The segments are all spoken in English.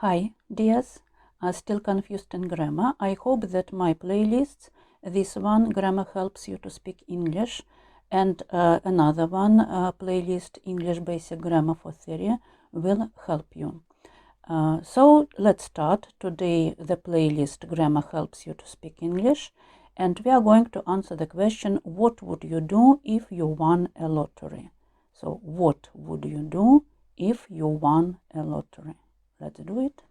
Hi, dears. Still confused in grammar? I hope that my playlists, this one, Grammar Helps You to Speak English, and another one, playlist English Basic Grammar for Theory, will help you. So let's start. Today the playlist Grammar Helps You to Speak English, and we are going to answer the question, what would you do if you won a lottery? So what would you do if you won a lottery? Let's do it.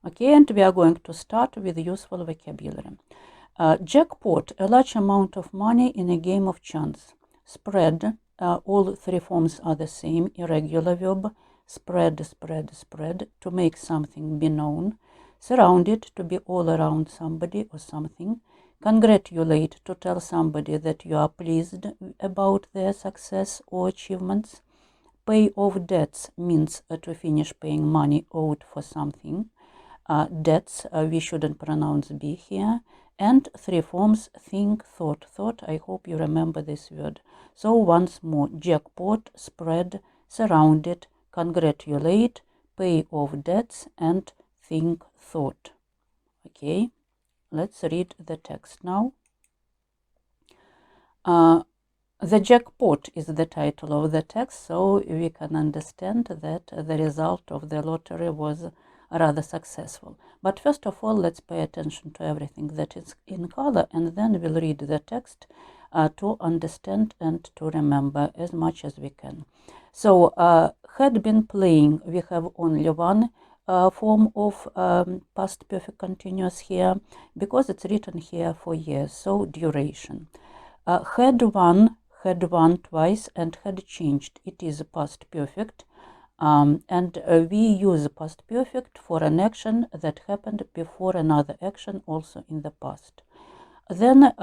Okay, and we are going to start with useful vocabulary. Jackpot, a large amount of money in a game of chance. Spread, all three forms are the same. Irregular verb, spread, spread, spread, to make something be known. Surrounded, to be all around somebody or something. Congratulate, to tell somebody that you are pleased about their success or achievements. Pay off debts means to finish paying money owed for something. Debts, we shouldn't pronounce B here. And three forms, think, thought, thought. I hope you remember this word. So once more, jackpot, spread, surrounded, congratulate, pay off debts, and think, thought. Okay, let's read the text now. The jackpot is the title of the text, so we can understand that the result of the lottery was rather successful. But first of all, let's pay attention to everything that is in color, and then we'll read the text to understand and to remember as much as we can. So, had been playing, we have only one form of past perfect continuous here, because it's written here for years, so duration. Had won twice and had changed. It is past perfect. And we use past perfect for an action that happened before another action also in the past. Then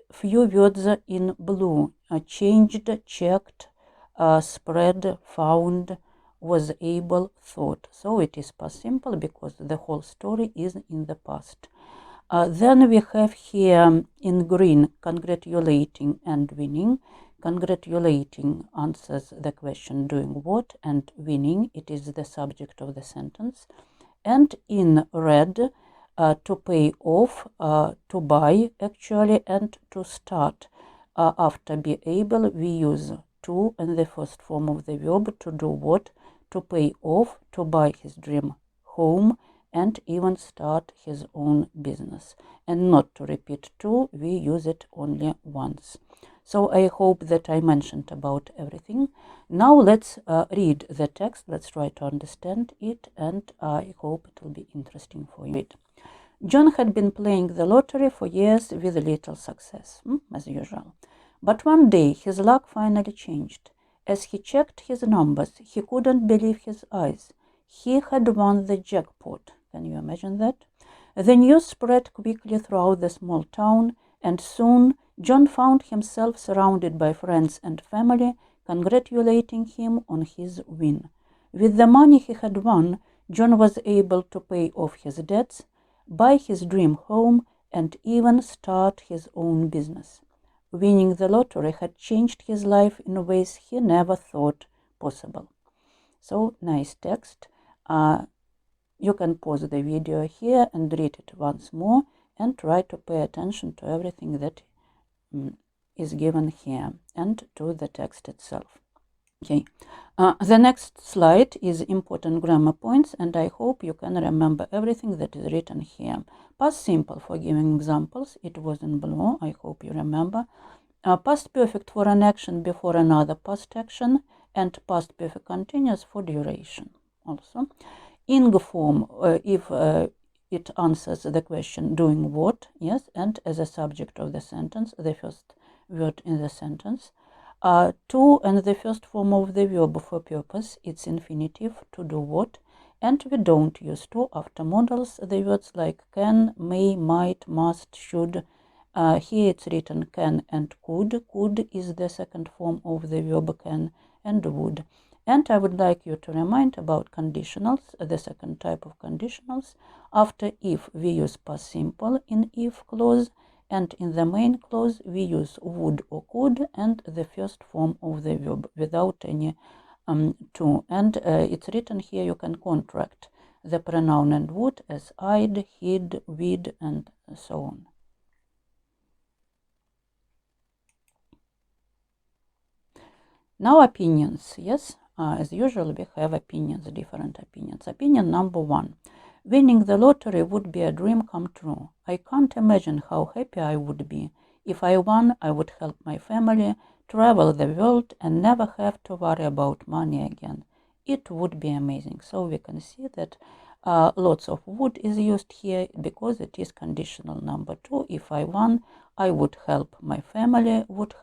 few words in blue, changed, checked, spread, found, was able, thought. So it is past simple because the whole story is in the past. Then we have here in green, congratulating and winning. Congratulating answers the question doing what, and winning, it is the subject of the sentence. And in red, to pay off, to buy actually, and to start. After be able, we use to in the first form of the verb to do what? To pay off, to buy his dream home, and even start his own business. And not to repeat to, we use it only once. So I hope that I mentioned about everything. Now let's read the text. Let's try to understand it, and I hope it will be interesting for you. John had been playing the lottery for years with little success, as usual. But one day his luck finally changed. As he checked his numbers, he couldn't believe his eyes. He had won the jackpot. Can you imagine that? The news spread quickly throughout the small town, and soon John found himself surrounded by friends and family, congratulating him on his win. With the money he had won, John was able to pay off his debts, buy his dream home, and even start his own business. Winning the lottery had changed his life in ways he never thought possible. So, nice text. You can pause the video here and read it once more and try to pay attention to everything that is given here and to the text itself. Okay, the next slide is important grammar points, and I hope you can remember everything that is written here. Past simple for giving examples, it was in blue, I hope you remember. Past perfect for an action before another past action, and past perfect continuous for duration also. Ing form, if it answers the question doing what, yes, and as a subject of the sentence, the first word in the sentence. To and the first form of the verb for purpose, it's infinitive, to do what, and we don't use to after modals, the words like can, may, might, must, should. Here it's written can and could. Could is the second form of the verb can and would. And I would like you to remind about conditionals, the second type of conditionals. After if, we use past simple in if clause, and in the main clause we use would or could and the first form of the verb without any to, and it's written here, you can contract the pronoun and would as I'd, he'd, we'd, and so on. Now opinions, yes, as usual we have opinions, different opinions. Opinion number 1. Winning the lottery would be a dream come true. I can't imagine how happy I would be. If I won, I would help my family, travel the world, and never have to worry about money again. It would be amazing. So we can see that lots of would is used here because it is conditional number 2. If I won, I would help my family, would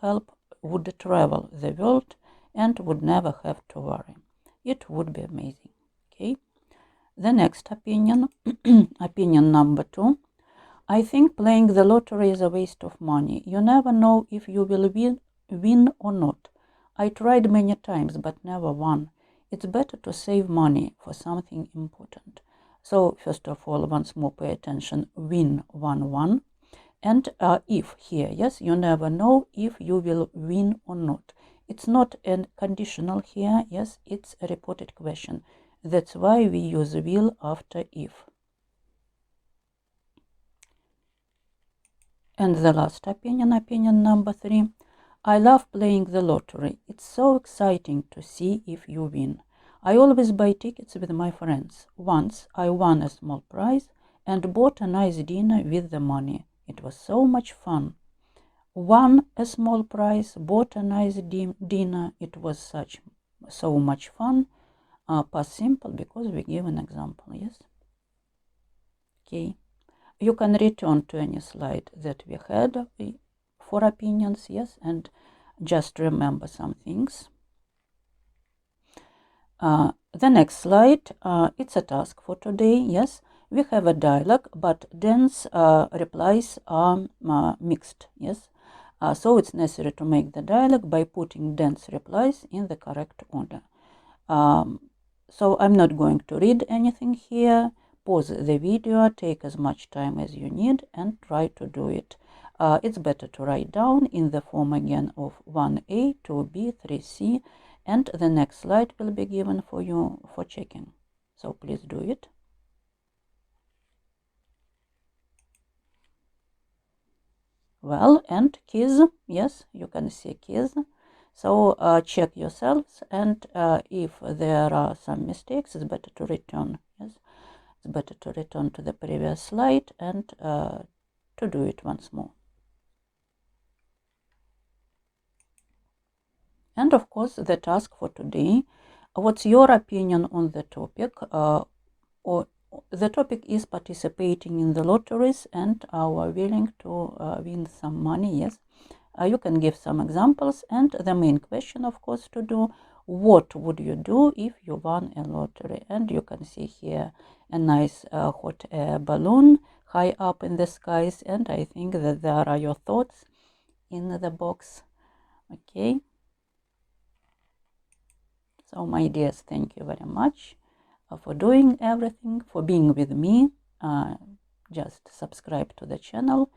travel the world, and would never have to worry. It would be amazing. Okay. The next opinion, opinion number 2. I think playing the lottery is a waste of money. You never know if you will win or not. I tried many times but never won. It's better to save money for something important. So first of all, once more pay attention, win 1-1. And if here, yes, you never know if you will win or not. It's not a conditional here, yes, it's a reported question. That's why we use will after if. And the last opinion, opinion number 3. I love playing the lottery. It's so exciting to see if you win. I always buy tickets with my friends. Once I won a small prize and bought a nice dinner with the money. It was so much fun. Won a small prize, bought a nice dinner. It was so much fun. Past simple because we give an example, yes? Okay. You can return to any slide that we had for opinions, yes, and just remember some things. The next slide, it's a task for today, yes. We have a dialogue, but dense replies are mixed, yes. So it's necessary to make the dialogue by putting dense replies in the correct order. So I'm not going to read anything here. Pause the video, take as much time as you need, and try to do it. It's better to write down in the form again of 1A, 2B, 3C, and the next slide will be given for you for checking. So please do it. Well, and keys, yes, you can see keys. So check yourselves, and if there are some mistakes, it's better to return, yes. It's better to return to the previous slide and to do it once more. And of course, the task for today, what's your opinion on the topic? Or the topic is participating in the lotteries and are willing to win some money, yes. You can give some examples, and the main question, of course, to do, what would you do if you won a lottery? And you can see here a nice hot air balloon high up in the skies, and I think that there are your thoughts in the box. Okay. So my dears, thank you very much for doing everything, for being with me. Just subscribe to the channel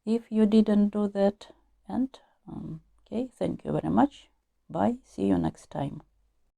if you didn't do that. And okay, thank you very much. Bye. See you next time.